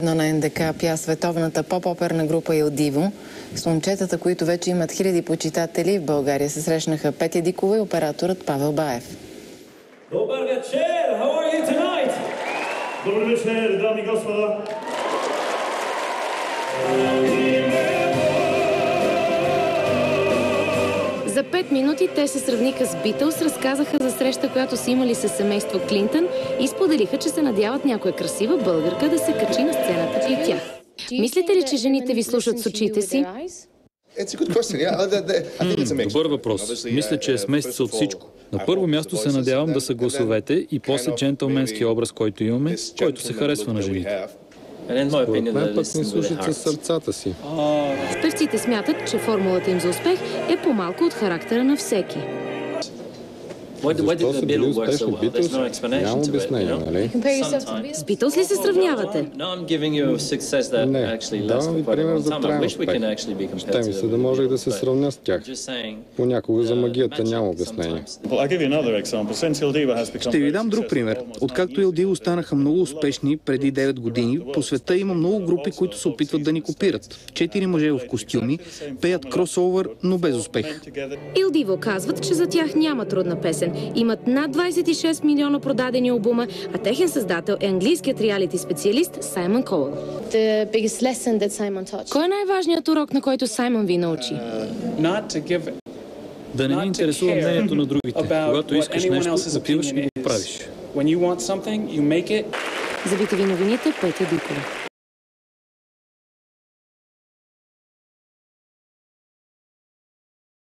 Но на НДК пя световната поп-оперна група Il Divo. С момчетата, които вече имат хиляди почитатели, в България се срещнаха Петя Дикова и операторът Павел Баев. Добър вечер! How are you tonight? Добър вечер, дами и господа! За 5 минути те се сравниха с Битълс, разказаха за среща, която са имали с семейство Клинтън и споделиха, че се надяват някоя красива българка да се качи на сцената при тях. Мислите ли, че жените ви слушат с очите си? Добър въпрос. Мисля, че е смесица от всичко. На първо място се надявам да са гласовете и после джентълменски образ, който имаме, който се харесва на жените. Според мен пък не слушат със сърцата си. Певците смятат, че формулата им за успех е по-малко от характера на всеки. Защо са били успешни Битълс? Няма обяснение, нали? С Битълс ли се сравнявате? Не, давам ви пример за траен успех. Ще ми се да можех да се сравня с тях. Понякога за магията няма обяснение. Ще ви дам друг пример. Откакто Il Divo станаха много успешни преди 9 години, по света има много групи, които се опитват да ни копират. 4 мъже в костюми пеят кросовър, но без успех. Il Divo казват, че за тях няма трудна песен. Имат над 26 милиона продадени албума, а техен създател е английският реалити специалист Саймън Коул. Кой е най-важният урок, на който Саймън ви научи? Да не ни интересува мнението на другите. Когато искаш нещо, отиваш и го правиш. За BTV новините, Петя Дикова.